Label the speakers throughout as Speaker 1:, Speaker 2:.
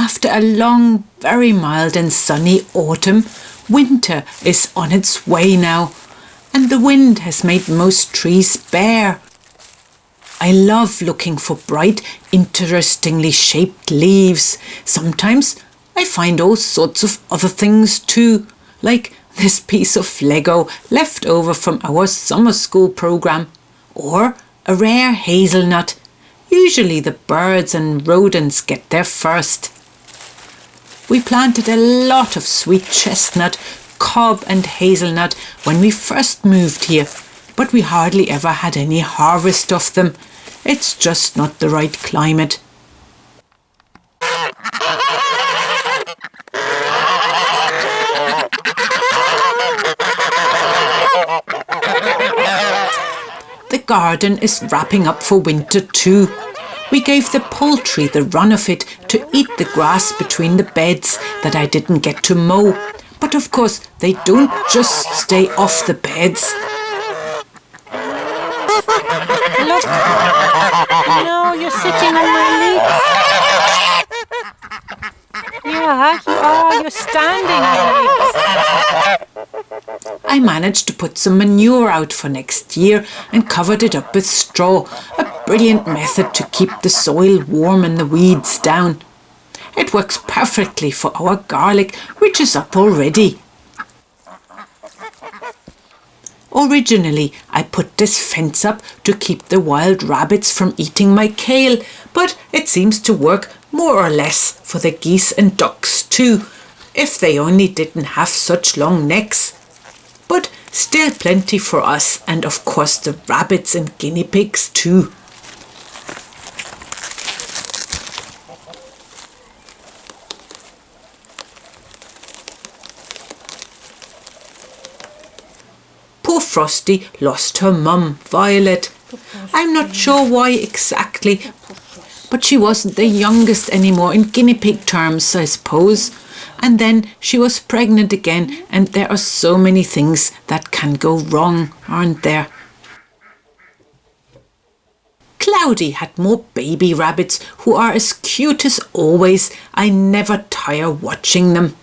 Speaker 1: After a long, very mild and sunny autumn, winter is on its way now, and the wind has made most trees bare. I love looking for bright, interestingly shaped leaves. Sometimes I find all sorts of other things too, like this piece of Lego left over from our summer school programme, or a rare hazelnut. Usually the birds and rodents get there first. We planted a lot of sweet chestnut, cob and hazelnut when we first moved here, but we hardly ever had any harvest of them. It's just not the right climate. The garden is wrapping up for winter too. We gave the poultry the run of it to eat the grass between the beds that I didn't get to mow. But of course, they don't just stay off the beds.
Speaker 2: Look! No, you're sitting on my legs. Yeah, you are. You're standing on my legs.
Speaker 1: I managed to put some manure out for next year and covered it up with straw, a brilliant method to keep the soil warm and the weeds down. It works perfectly for our garlic, which is up already. Originally, I put this fence up to keep the wild rabbits from eating my kale, but it seems to work more or less for the geese and ducks too, if they only didn't have such long necks. But still plenty for us, and of course the rabbits and guinea pigs too. Poor Frosty lost her mum, Violet. I'm not sure why exactly, but she wasn't the youngest anymore in guinea pig terms, I suppose. And then she was pregnant again, and there are so many things that can go wrong, aren't there? Cloudy had more baby rabbits who are as cute as always. I never tire watching them.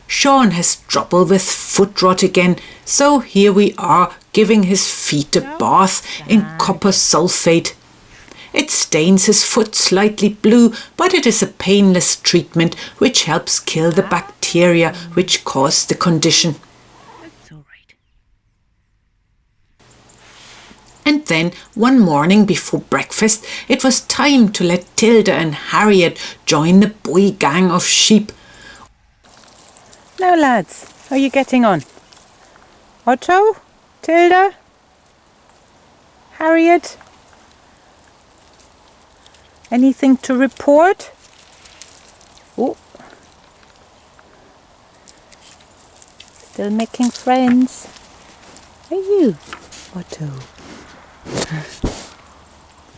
Speaker 1: Sean has trouble with foot rot again, so here we are giving his feet a bath in copper sulfate. It stains his foot slightly blue, but it is a painless treatment which helps kill the bacteria which cause the condition.
Speaker 2: That's all right.
Speaker 1: And then one morning before breakfast, it was time to let Tilda and Harriet join the boy gang of sheep.
Speaker 2: Now lads, how are you getting on? Otto? Tilda? Harriet? Anything to report? Oh. Still making friends? Are you, Otto?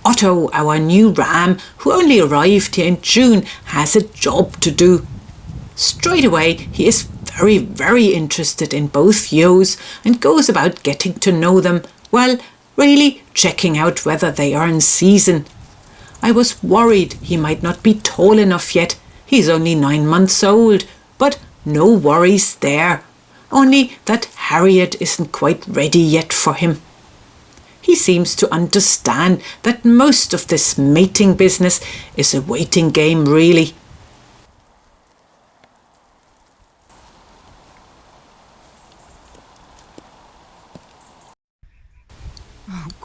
Speaker 1: Otto, our new ram, who only arrived here in June, has a job to do. Straight away, he is very, very interested in both ewes and goes about getting to know them, well, really checking out whether they are in season. I was worried he might not be tall enough yet. He's only 9 months old, but no worries there. Only that Harriet isn't quite ready yet for him. He seems to understand that most of this mating business is a waiting game, really.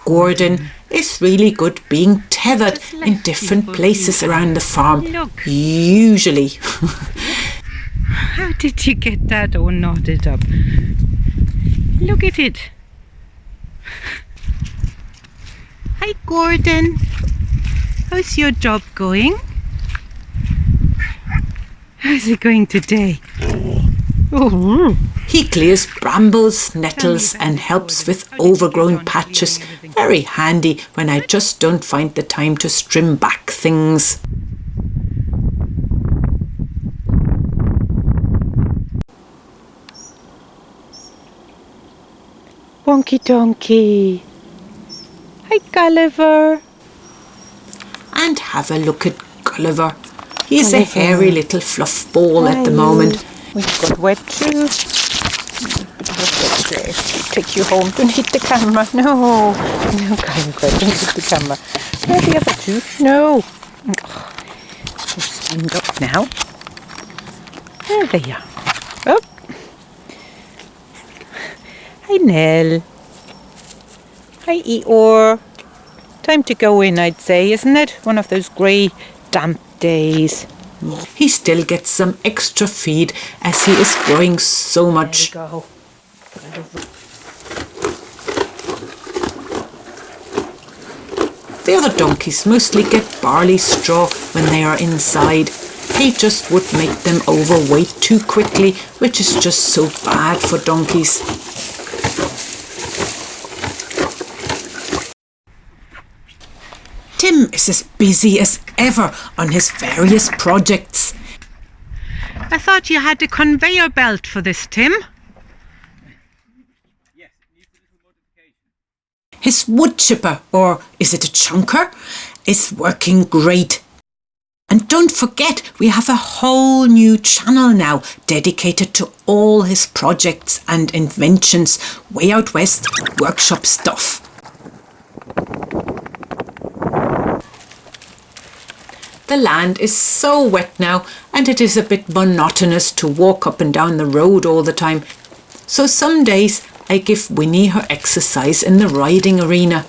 Speaker 1: Gordon is really good being tethered in different places around the farm, usually.
Speaker 2: How did you get that all knotted up? Look at it. Hi Gordon, how's your job going? How's it going today? Oh.
Speaker 1: He clears brambles, nettles and helps with overgrown patches. Very handy when I just don't find the time to trim back things.
Speaker 2: Wonky donkey. Hi, Gulliver.
Speaker 1: And have a look at Gulliver. He's a hairy little fluff ball at the moment.
Speaker 2: We've got wet too. Take you home. Don't hit the camera. No, Gulliver, don't hit the camera. Where are the other two? No. Oh, they're steamed up now. There they are. Oh. Hi, Nell. Hi, Eeyore. Time to go in, I'd say, isn't it? One of those grey, damp days.
Speaker 1: He still gets some extra feed as he is growing so much.
Speaker 2: There you go.
Speaker 1: The other donkeys mostly get barley straw when they are inside. They just would make them overweight too quickly, which is just so bad for donkeys. Tim is as busy as ever on his various projects.
Speaker 2: I thought you had a conveyor belt for this, Tim.
Speaker 3: Yes, it needs a little modification.
Speaker 1: His wood chipper, or is it a chunker, is working great. And don't forget, we have a whole new channel now dedicated to all his projects and inventions, way out west workshop stuff. The land is so wet now, and it is a bit monotonous to walk up and down the road all the time. So some days I give Winnie her exercise in the riding arena.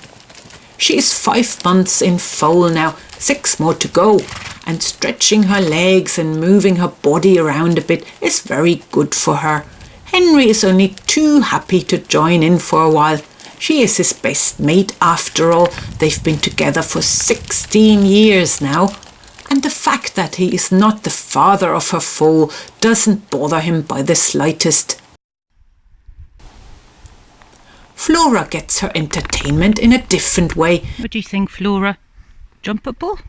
Speaker 1: She is 5 months in foal now, 6 more to go, and stretching her legs and moving her body around a bit is very good for her. Henry is only too happy to join in for a while. She is his best mate after all. They've been together for 16 years now. And the fact that he is not the father of her foal doesn't bother him by the slightest. Flora gets her entertainment in a different way.
Speaker 2: What do you think, Flora? Jumpable?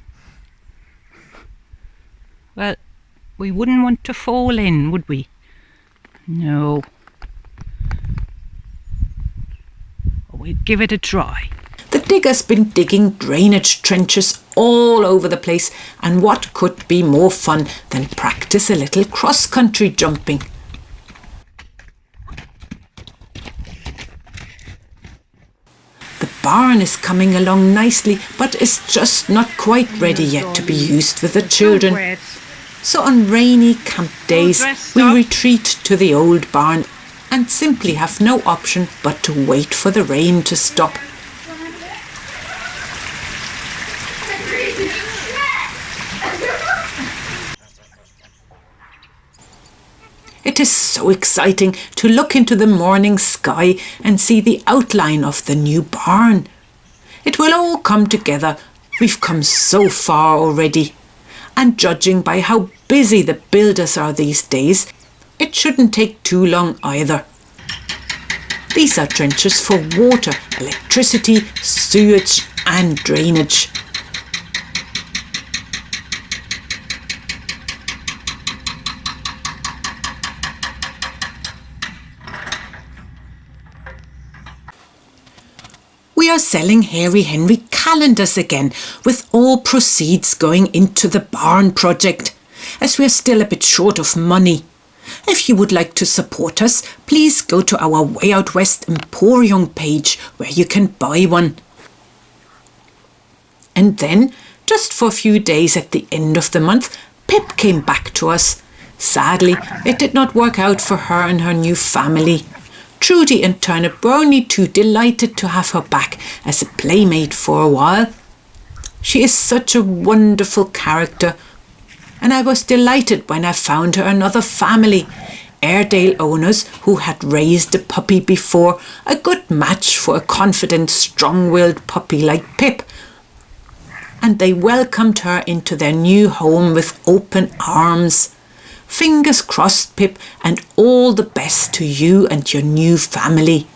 Speaker 2: Well, we wouldn't want to fall in, would we? No. We'd give it a try.
Speaker 1: The digger's been digging drainage trenches all over the place, and what could be more fun than practice a little cross-country jumping? The barn is coming along nicely, but is just not quite ready yet to be used with the children. So on rainy camp days, we retreat to the old barn and simply have no option but to wait for the rain to stop. It is so exciting to look into the morning sky and see the outline of the new barn. It will all come together. We've come so far already. And judging by how busy the builders are these days, it shouldn't take too long either. These are trenches for water, electricity, sewage and drainage. We are selling Hairy Henry calendars again, with all proceeds going into the barn project, as we are still a bit short of money. If you would like to support us, please go to our Way Out West Emporium page where you can buy one. And then, just for a few days at the end of the month, Pip came back to us. Sadly, it did not work out for her and her new family. Trudy and Turnip were only too delighted to have her back as a playmate for a while. She is such a wonderful character, and I was delighted when I found her another family, Airedale owners who had raised a puppy before, a good match for a confident, strong-willed puppy like Pip. And they welcomed her into their new home with open arms. Fingers crossed, Pip, and all the best to you and your new family.